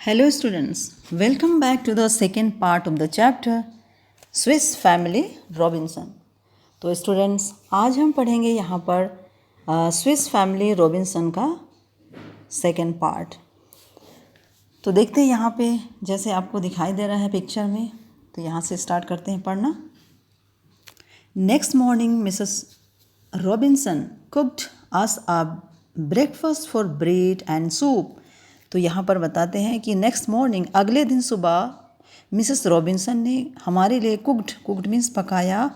Hello students, welcome back to the second part of the chapter Swiss Family Robinson। तो students आज हम पढ़ेंगे यहाँ पर स्विस फैमिली रॉबिन्सन का सेकेंड पार्ट। तो देखते हैं यहाँ पे जैसे आपको दिखाई दे रहा है पिक्चर में, तो यहाँ से स्टार्ट करते हैं पढ़ना। Next morning Mrs Robinson cooked us a breakfast for bread and soup. तो यहाँ पर बताते हैं कि नेक्स्ट मॉर्निंग अगले दिन सुबह मिसेस रॉबिन्सन ने हमारे लिए कुक्ड मीन्स पकाया,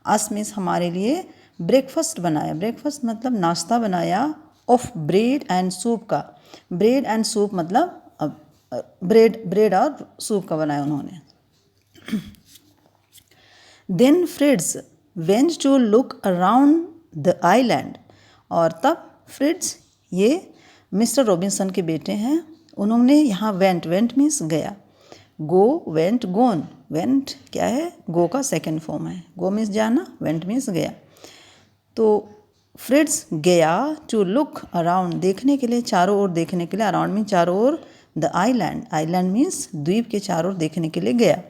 अस मीन्स हमारे लिए ब्रेकफास्ट बनाया। ब्रेकफास्ट मतलब नाश्ता बनाया ऑफ ब्रेड एंड सूप का। ब्रेड एंड सूप मतलब ब्रेड और सूप का बनाया उन्होंने। Then Fritz went to look around the island. और तब फ्रिड्स ये मिस्टर रॉबिन्सन के बेटे हैं, उन्होंने यहाँ वेंट मीन्स गया, गो वेंट गोन। वेंट क्या है, गो का सेकेंड फॉर्म है। गो मीन्स जाना, वेंट मीन्स गया। तो फ्रिड्स गया टू लुक अराउंड देखने के लिए, चारों ओर देखने के लिए। अराउंड मीन्स चारों ओर, द आइलैंड मीन्स द्वीप के चारों ओर देखने के लिए गया।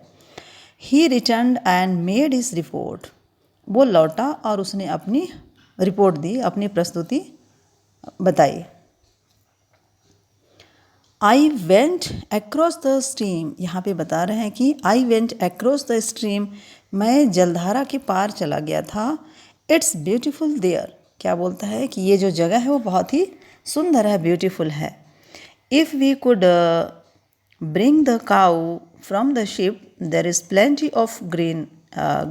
He return and made his report. वो लौटा और उसने अपनी रिपोर्ट दी, अपनी प्रस्तुति बताई। I went across the stream. यहाँ पे बता रहे हैं कि I went across the stream, मैं जलधारा के पार चला गया था। It's beautiful there. क्या बोलता है कि ये जो जगह है वो बहुत ही सुंदर है, ब्यूटीफुल है। If we could bring the cow from the ship there is plenty of green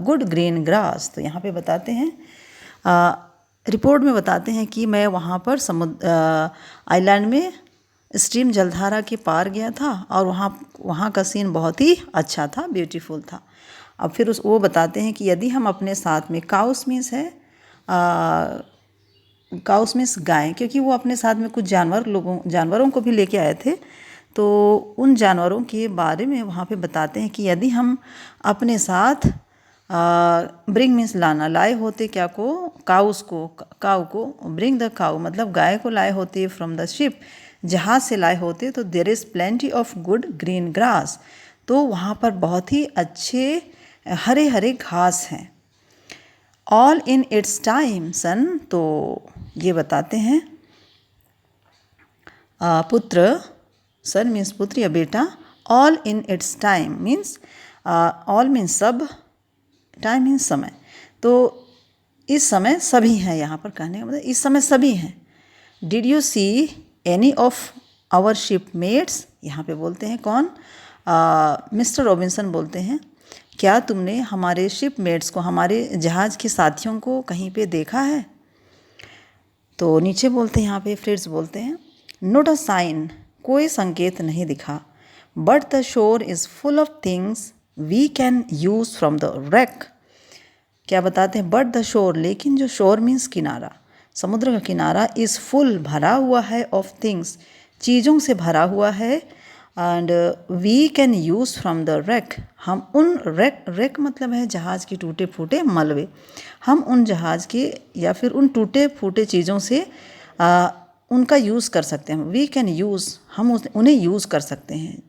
good green grass. तो यहाँ पे बताते हैं, रिपोर्ट में बताते हैं कि मैं वहाँ पर आइलैंड में स्ट्रीम जलधारा के पार गया था और वहाँ का सीन बहुत ही अच्छा था, ब्यूटीफुल था। अब फिर वो बताते हैं कि यदि हम अपने साथ में, काउस मीन्स है काउस मीन्स गाय, क्योंकि वो अपने साथ में कुछ जानवरों को भी लेके आए थे। तो उन जानवरों के बारे में वहाँ पे बताते हैं कि यदि हम अपने साथ ब्रिंग मीन्स लाना, लाए होते क्या को, काऊ को ब्रिंग द काऊ मतलब गाय को लाए होते फ्रॉम द शिप, जहाज़ से लाए होते, तो देर is plenty of good green grass. तो वहाँ पर बहुत ही अच्छे हरे हरे घास हैं। ऑल इन इट्स टाइम सन। तो ये बताते हैं पुत्र, सन मीन्स पुत्र या बेटा। All in its time means, all means सब, टाइम मीन्स समय। तो इस समय सभी हैं, यहाँ पर कहने का मतलब इस समय सभी हैं। Did you see any of our shipmates. यहाँ पे बोलते हैं कौन, मिस्टर रॉबिन्सन बोलते हैं, क्या तुमने हमारे शिपमेट्स को, हमारे जहाज़ के साथियों को कहीं पे देखा है। तो नीचे बोलते हैं, यहाँ पे फ्रिड्स बोलते हैं, नोट अ साइन, कोई संकेत नहीं दिखा। But the shore is full of things we can use from the wreck। क्या बताते हैं, बट द शोर, लेकिन जो शोर मीन्स किनारा, समुद्र का किनारा, इज़ फुल भरा हुआ है, ऑफ थिंग्स चीज़ों से भरा हुआ है, and we can use from the wreck। हम उन wreck मतलब है जहाज़ के टूटे फूटे मलबे, हम उन जहाज़ के या फिर उन टूटे फूटे चीज़ों से उनका यूज़ कर सकते हैं। वी कैन यूज़, हम उन्हें यूज़ कर सकते हैं।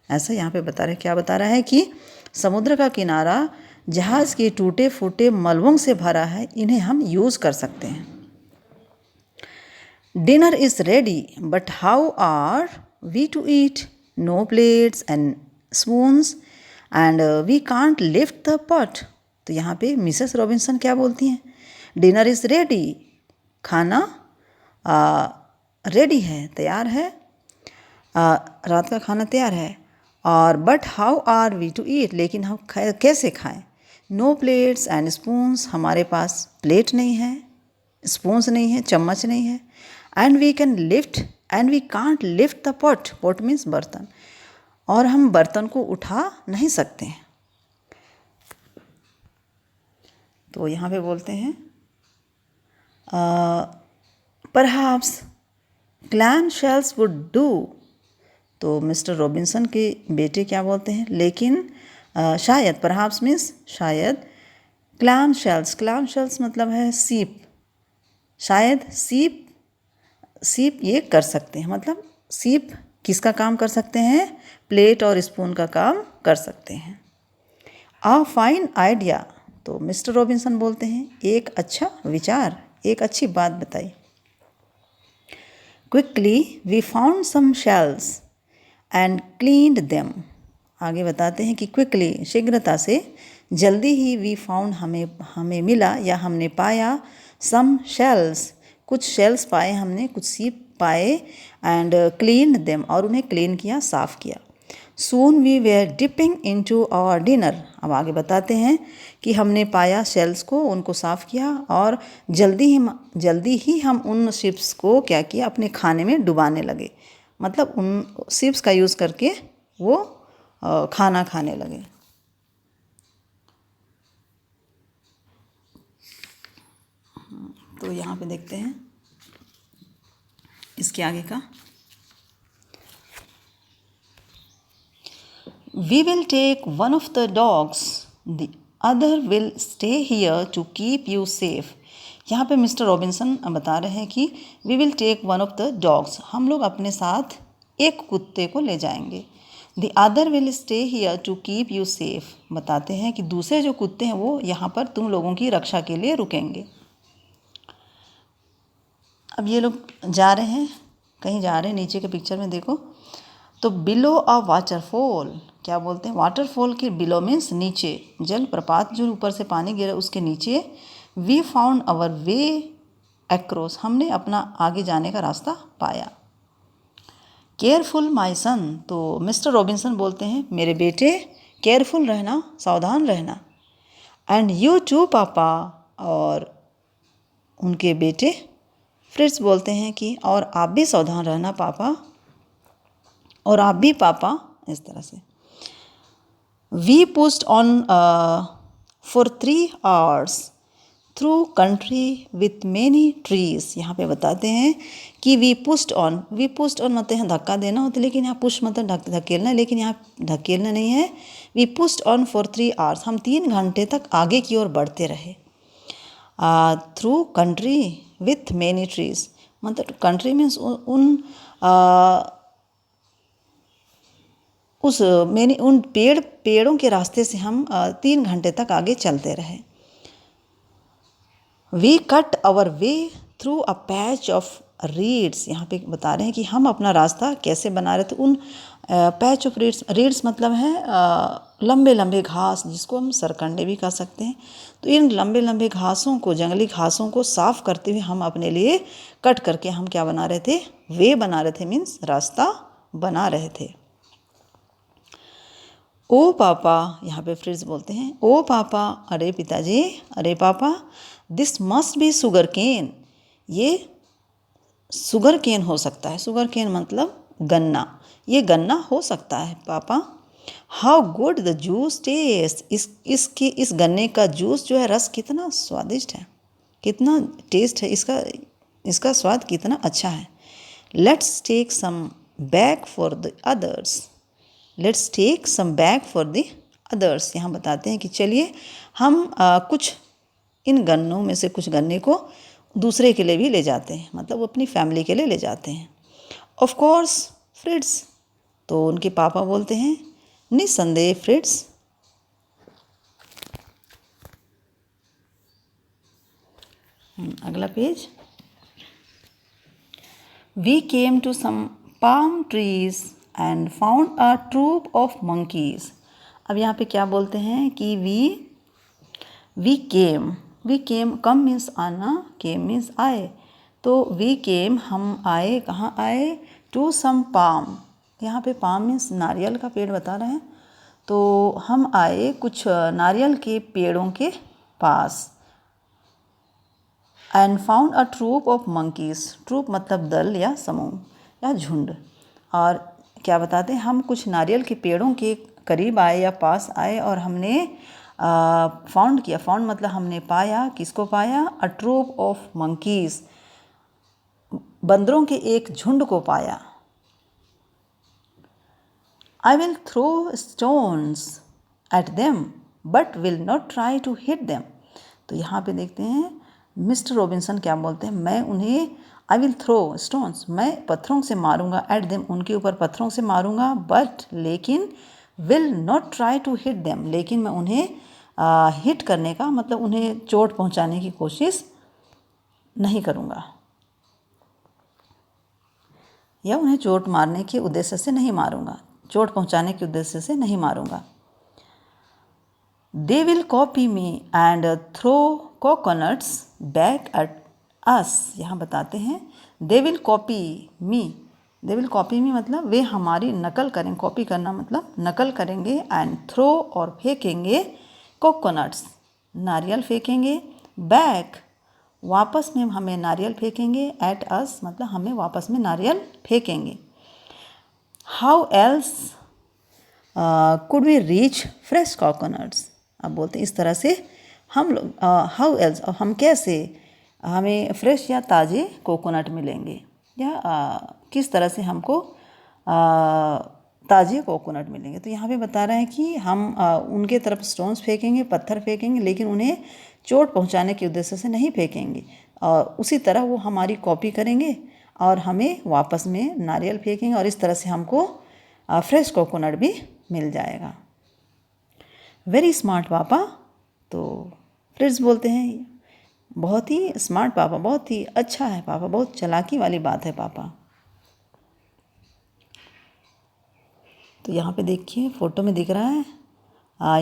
ऐसा यहाँ पे बता रहे, क्या बता रहा है कि समुद्र का किनारा जहाज़ के टूटे फूटे मलबों से भरा है, इन्हें हम यूज़ कर सकते हैं। Dinner is ready but how are we to eat, no plates and spoons and we can't lift the pot. तो यहाँ पे मिसेस रॉबिन्सन क्या बोलती हैं, डिनर इज़ रेडी, खाना रेडी है, तैयार है, रात का खाना तैयार है, और but how are we to eat, लेकिन हम कैसे खाएं। नो प्लेट्स एंड स्पून्स, हमारे पास प्लेट नहीं है, स्पून्स नहीं है, चम्मच नहीं है। And we can lift and we can't lift the pot, pot means बर्तन, और हम बर्तन को उठा नहीं सकते हैं। तो यहाँ पे बोलते हैं perhaps clam shells would do. तो मिस्टर रॉबिन्सन के बेटे क्या बोलते हैं, लेकिन शायद, परहैप्स मीन्स शायद, क्लैम शेल्स मतलब है सीप, शायद सीप ये कर सकते हैं, मतलब सीप किसका काम कर सकते हैं? प्लेट और स्पून का काम कर सकते हैं। अ फाइन आइडिया, तो मिस्टर रॉबिन्सन बोलते हैं एक अच्छा विचार, एक अच्छी बात बताई। Quickly we found some shells and cleaned them. आगे बताते हैं कि क्विकली शीघ्रता से, जल्दी ही, वी फाउंड हमें मिला या हमने पाया, सम शेल्स कुछ शेल्स पाए हमने, कुछ सीप पाए, एंड क्लीन्ड देम और उन्हें क्लीन किया, साफ किया। Soon we were dipping into our dinner. अब आगे बताते हैं कि हमने पाया शेल्स को, उनको साफ किया और जल्दी ही हम उन शिप्स को क्या किया, अपने खाने में डुबाने लगे। मतलब उन शिप्स का यूज़ करके वो खाना खाने लगे। तो यहाँ पे देखते हैं इसके आगे का। We will take one of the dogs, the other will stay here to keep you safe. यहाँ पे मिस्टर रॉबिन्सन बता रहे हैं कि we will take one of the dogs, हम लोग अपने साथ एक कुत्ते को ले जाएंगे। The other will stay here to keep you safe, बताते हैं कि दूसरे जो कुत्ते हैं वो यहाँ पर तुम लोगों की रक्षा के लिए रुकेंगे। अब ये लोग जा रहे हैं, कहीं जा रहे हैं, नीचे के पिक्चर में देखो तो बिलो अ वाटरफॉल, क्या बोलते हैं? वाटरफॉल के बिलो मीन्स नीचे, जल प्रपात जो ऊपर से पानी गिरा उसके नीचे। We found our way across, हमने अपना आगे जाने का रास्ता पाया। केयरफुल माई सन, तो मिस्टर रॉबिन्सन बोलते हैं मेरे बेटे केयरफुल रहना, सावधान रहना। एंड यू टू पापा, और उनके बेटे फ्रिट्ज बोलते हैं कि और आप भी सावधान रहना पापा, और आप भी पापा, इस तरह से। We pushed on for 3 hours through country with many trees. यहाँ पे बताते हैं कि वी पुश्ड ऑन मतलब हैं धक्का देना होता है, लेकिन यहाँ पुश मतलब धकेलना, लेकिन यहाँ धकेलना नहीं है। We pushed on for 3 hours, हम 3 घंटे तक आगे की ओर बढ़ते रहे। Through country with many trees, मतलब कंट्री मीन्स उन पेड़ों के रास्ते से हम 3 घंटे तक आगे चलते रहे। We cut our way through a patch of reeds, यहाँ पे बता रहे हैं कि हम अपना रास्ता कैसे बना रहे थे उन पैच ऑफ रीड्स मतलब है लंबे लंबे घास, जिसको हम सरकंडे भी कह सकते हैं। तो इन लंबे लंबे घासों को, जंगली घासों को साफ करते हुए हम अपने लिए कट करके हम क्या बना रहे थे? वे बना रहे थे, मीन्स रास्ता बना रहे थे। ओ पापा, यहाँ पे फ्रिज बोलते हैं ओ पापा, अरे पिताजी, अरे पापा, this must be sugar cane, ये शुगर केन हो सकता है। शुगर केन मतलब गन्ना, ये गन्ना हो सकता है पापा। How good the juice taste, इस गन्ने का जूस जो है, रस कितना स्वादिष्ट है, कितना टेस्ट है इसका स्वाद कितना अच्छा है। Let's take some back for the others, let's take some back for the others. यहाँ बताते हैं कि चलिए हम कुछ इन गन्नों में से कुछ गन्ने को दूसरे के लिए भी ले जाते हैं, मतलब वो अपनी फैमिली के लिए ले जाते हैं। ऑफ कोर्स फ्रिट्स, तो उनके पापा बोलते हैं निस्संदेह फ्रिट्स। अगला page. We came to some palm trees and found a troop of monkeys. अब यहाँ पे क्या बोलते हैं कि वी केम, कम मीन्स आना, केम मीन्स आए। तो वी केम, हम आए, कहाँ आए? टू सम पाम, यहाँ पे पाम मीन्स नारियल का पेड़ बता रहे हैं। तो हम आए कुछ नारियल के पेड़ों के पास। And found a troop of monkeys, troop मतलब दल या समूह या झुंड। और क्या बताते हैं, हम कुछ नारियल के पेड़ों के करीब आए या पास आए और हमने फाउंड किया। फाउंड मतलब हमने पाया, किसको पाया? अ ट्रूप ऑफ मंकीज, बंदरों के एक झुंड को पाया। I will throw stones at them but will not try to hit them. तो यहाँ पे देखते हैं मिस्टर रॉबिन्सन क्या बोलते हैं, मैं उन्हें आई विल थ्रो स्टोन्स, मैं पत्थरों से मारूंगा, एट देम, उनके ऊपर पत्थरों से मारूंगा, बट लेकिन will not try to hit them, लेकिन मैं उन्हें हिट करने का मतलब उन्हें चोट पहुंचाने की कोशिश नहीं करूंगा, या उन्हें चोट मारने के उद्देश्य से नहीं मारूंगा, चोट पहुंचाने के उद्देश्य से नहीं मारूंगा। They will copy me and throw coconuts back at us, यहाँ बताते हैं they will copy me, they will copy me मतलब वे हमारी नकल करेंगे, कॉपी करना मतलब नकल करेंगे, एंड थ्रो और फेंकेंगे, कोकोनट्स नारियल फेंकेंगे, बैक वापस में हमें नारियल फेंकेंगे, एट अस मतलब हमें वापस में नारियल फेंकेंगे। How else could we reach fresh coconuts, अब बोलते हैं इस तरह से हम लोग हाउ एल्स, हम कैसे हमें फ्रेश या ताज़े कोकोनट मिलेंगे, या किस तरह से हमको ताज़े कोकोनट मिलेंगे। तो यहाँ पे बता रहे हैं कि हम उनके तरफ स्टोन्स फेंकेंगे, पत्थर फेंकेंगे, लेकिन उन्हें चोट पहुँचाने के उद्देश्य से नहीं फेंकेंगे, और उसी तरह वो हमारी कॉपी करेंगे और हमें वापस में नारियल फेंकेंगे, और इस तरह से हमको फ्रेश कोकोनट भी मिल जाएगा। वेरी स्मार्ट पापा, तो फ्रिट्ज बोलते हैं बहुत ही स्मार्ट पापा, बहुत ही अच्छा है पापा, बहुत चालाकी वाली बात है पापा। तो यहाँ पे देखिए फोटो में दिख रहा है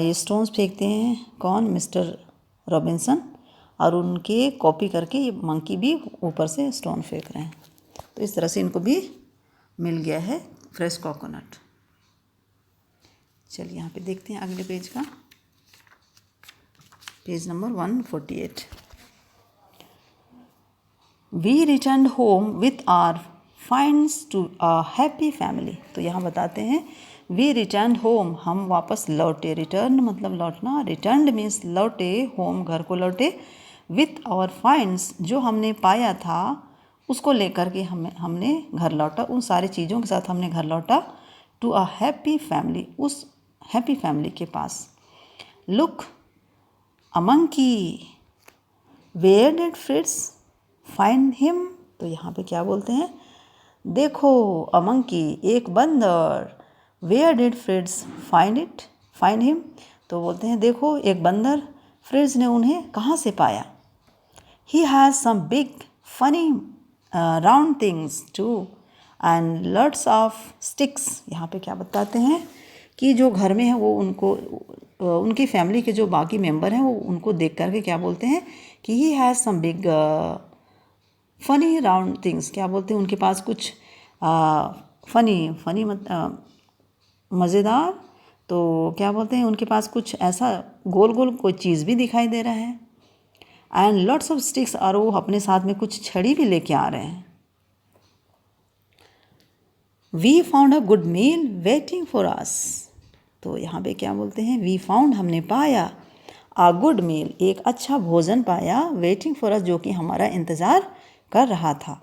ये स्टोन्स फेंकते हैं कौन, मिस्टर रॉबिन्सन, और उनके कॉपी करके ये मंकी भी ऊपर से स्टोन फेंक रहे हैं। तो इस तरह से इनको भी मिल गया है फ्रेश कोकोनट। चलिए यहाँ पे देखते हैं अगले पेज का, page number 148। We return home with our finds to a happy family, तो यहाँ बताते हैं वी रिटर्न होम, हम वापस लौटे, रिटर्न मतलब लौटना, रिटर्न मीन्स लौटे, होम घर को लौटे, विथ आवर फाइंड्स जो हमने पाया था उसको लेकर के हमने घर लौटा, उन सारी चीज़ों के साथ हमने घर लौटा, टू अ हैप्पी फैमिली, उस हैप्पी फैमिली के पास। Look a monkey, where did Fritz find him, तो यहाँ पे क्या बोलते हैं, देखो अ मंकी, एक बंदर, where did Fritz find him, तो बोलते हैं देखो एक बंदर, फ्रिट्ज ने उन्हें कहाँ से पाया। He has some big funny round things too and lots of sticks, यहाँ पे क्या बताते हैं कि जो घर में है वो उनको उनकी फैमिली के जो बाकी मेंबर हैं वो उनको देख करके क्या बोलते हैं कि he has some big funny round things, क्या बोलते हैं उनके पास कुछ फनी मज़ेदार, तो क्या बोलते हैं उनके पास कुछ ऐसा गोल गोल कोई चीज़ भी दिखाई दे रहा है, एंड लॉट्स ऑफ स्टिक्स, और वो अपने साथ में कुछ छड़ी भी लेके आ रहे हैं। We found a good meal waiting for us, तो यहाँ पे क्या बोलते हैं, वी फाउंड हमने पाया, आ गुड मील एक अच्छा भोजन पाया, वेटिंग फॉर अस जो कि हमारा इंतज़ार कर रहा था।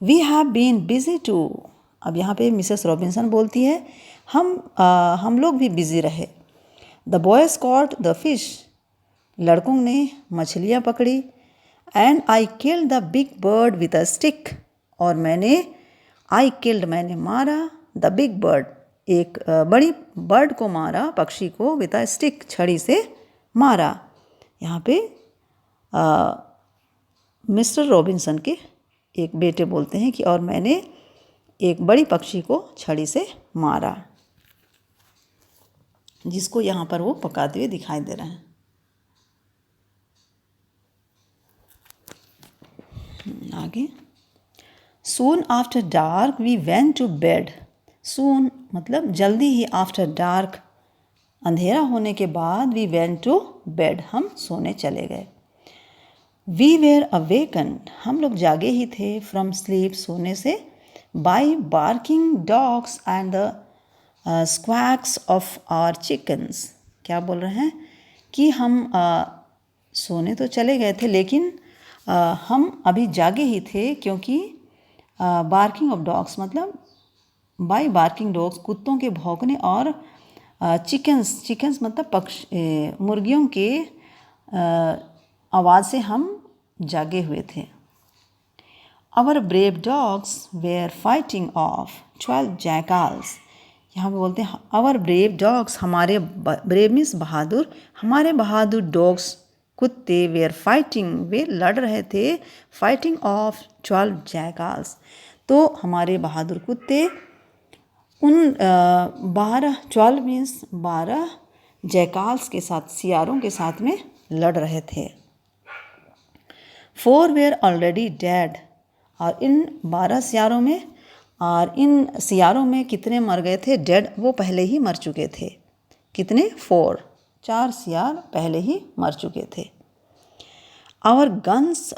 We have been busy too, अब यहाँ पे मिसेस रॉबिन्सन बोलती है हम लोग भी बिजी रहे। The boys caught the fish, लड़कों ने मछलियाँ पकड़ी, and I killed the big bird with a stick, और मैंने मारा, द बिग बर्ड एक बड़ी बर्ड को मारा, पक्षी को, विद अ स्टिक छड़ी से मारा। यहाँ पे मिस्टर रॉबिन्सन के एक बेटे बोलते हैं कि और मैंने एक बड़ी पक्षी को छड़ी से मारा, जिसको यहाँ पर वो पकाते हुए दिखाई दे रहे हैं। आगे, soon after dark we went to bed, soon मतलब जल्दी ही, आफ्टर डार्क अंधेरा होने के बाद, वी वेंट टू बेड हम सोने चले गए। वी वेयर अवेकन्ड हम लोग जागे ही थे, फ्रॉम स्लीप सोने से, by barking dogs and the squawks of our chickens, क्या बोल रहे हैं कि हम सोने तो चले गए थे लेकिन हम अभी जागे ही थे, क्योंकि बार्किंग ऑफ डॉग्स मतलब बाय बार्किंग डॉग्स कुत्तों के भौंकने, और चिकन्स मतलब मुर्गियों के आवाज़ से हम जागे हुए थे। Our brave dogs were fighting off 12 jackals. यहाँ पे बोलते हैं आवर ब्रेव डॉग्स, हमारे ब्रेव मीन्स बहादुर, हमारे बहादुर डॉग्स कुत्ते वेयर फाइटिंग, वे लड़ रहे थे, फाइटिंग ऑफ 12 जैकाल्स। तो हमारे बहादुर कुत्ते उन 12 मीन्स 12 जैकाल्स के साथ, सियारों के साथ में लड़ रहे थे। 4 वेयर ऑलरेडी डेड, और इन 12 सियारों में, और इन सियारों में कितने मर गए थे? डेड, वो पहले ही मर चुके थे। कितने? 4 सियार पहले ही मर चुके थे। Our guns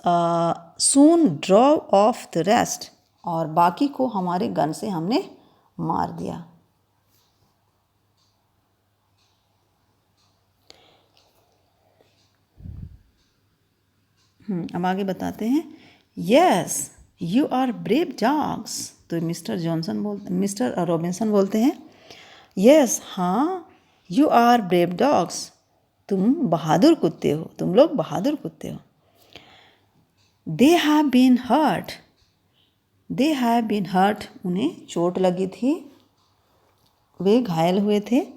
soon drove off the rest, और बाकी को हमारे गन से हमने मार दिया। अब आगे बताते हैं। Yes you are brave dogs, तो मिस्टर रॉबिन्सन बोलते हैं यस, हाँ, यू आर ब्रेव डॉग्स, तुम बहादुर कुत्ते हो, तुम लोग बहादुर कुत्ते हो। They have been hurt, they have been hurt, उन्हें चोट लगी थी, वे घायल हुए थे।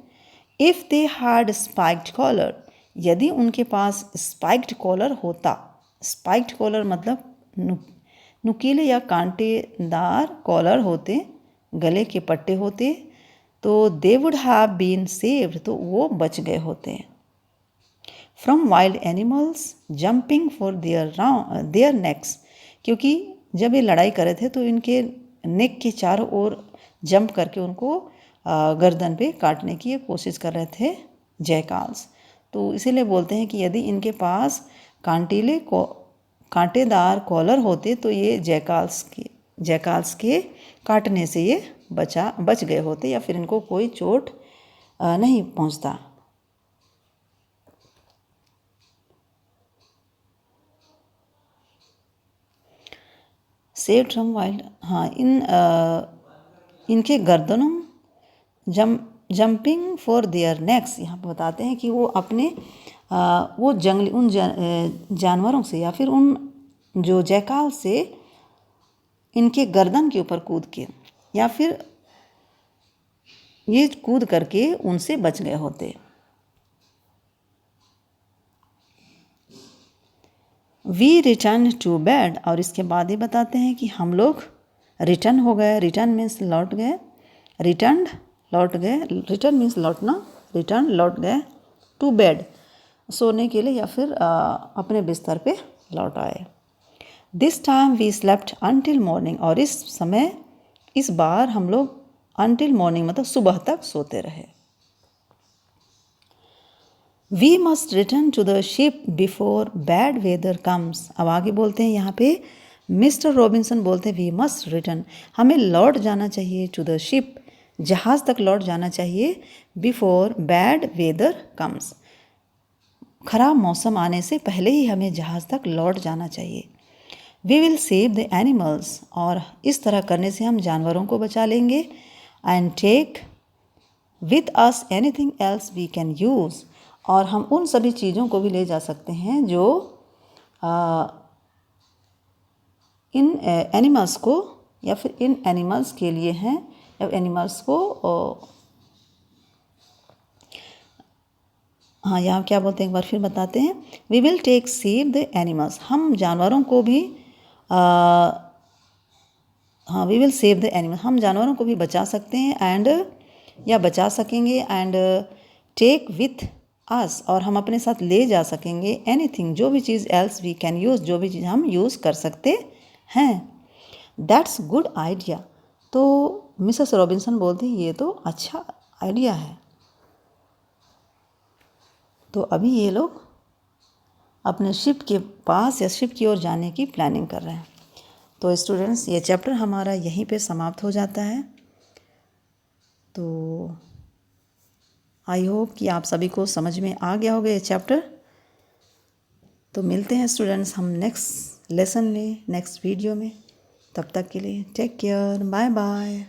If they had spiked collar, यदि उनके पास स्पाइक्ड कॉलर होता, स्पाइक्ड कॉलर मतलब नुकीले या कांटेदार कॉलर होते, गले के पट्टे होते, तो they would have been saved, तो वो बच गए होते। From wild animals jumping for their necks, क्योंकि जब ये लड़ाई कर रहे थे तो इनके नेक के चारों ओर जंप करके उनको गर्दन पे काटने की कोशिश कर रहे थे जैकाल्स। तो इसीलिए बोलते हैं कि यदि इनके पास कांटेदार कॉलर होते तो ये जैकाल्स के काटने से ये बच गए होते, या फिर इनको कोई चोट नहीं पहुंचता। सेव्ड फ्रॉम वाइल्ड, हाँ, इनके गर्दनों जंपिंग फॉर देयर नेक्स, यहाँ पर बताते हैं कि वो अपने वो जंगली उन जानवरों से, या फिर उन जो जैकाल से इनके गर्दन के ऊपर कूद के, या फिर ये कूद करके उनसे बच गए होते। वी रिटर्न टू बेड, और इसके बाद ही बताते हैं कि हम लोग रिटर्न हो गए। रिटर्न मीन्स लौट गए, रिटर्न लौट गए, रिटर्न मीन्स लौटना, रिटर्न लौट गए, टू बेड सोने के लिए, या फिर अपने बिस्तर पे लौट आए। This time we slept until morning, और इस बार हम लोग अनटिल मॉर्निंग मतलब सुबह तक सोते रहे। We must return to the ship before bad weather comes, अब आगे बोलते हैं यहाँ पे मिस्टर रॉबिन्सन बोलते हैं वी मस्ट रिटर्न, हमें लौट जाना चाहिए, टू द शिप, जहाज़ तक लौट जाना चाहिए, बिफोर बैड वेदर कम्स, खराब मौसम आने से पहले ही हमें जहाज़ तक लौट जाना चाहिए। We will save the animals, और इस तरह करने से हम जानवरों को बचा लेंगे। And take with us anything else we can use, और हम उन सभी चीज़ों को भी ले जा सकते हैं जो इन एनिमल्स को, या फिर इन एनिमल्स के लिए हैं, या एनिमल्स को हाँ, यहाँ क्या बोलते हैं एक बार फिर बताते हैं। We will take save the animals, हम जानवरों को भी हाँ, we will save the animals, हम जानवरों को भी बचा सकते हैं, एंड या बचा सकेंगे, एंड टेक विथ अस, और हम अपने साथ ले जा सकेंगे, एनीथिंग, जो भी चीज़, एल्स वी कैन यूज़, जो भी चीज़ हम यूज़ कर सकते हैं। दैट्स गुड आइडिया, तो मिसेस रॉबिन्सन बोलती हैं ये तो अच्छा आइडिया है। तो अभी ये लोग अपने शिप के पास या शिप की ओर जाने की प्लानिंग कर रहे हैं। तो स्टूडेंट्स, ये चैप्टर हमारा यहीं पे समाप्त हो जाता है। तो आई होप कि आप सभी को समझ में आ गया होगा ये चैप्टर। तो मिलते हैं स्टूडेंट्स हम नेक्स्ट लेसन में, नेक्स्ट वीडियो में। तब तक के लिए टेक केयर, बाय बाय।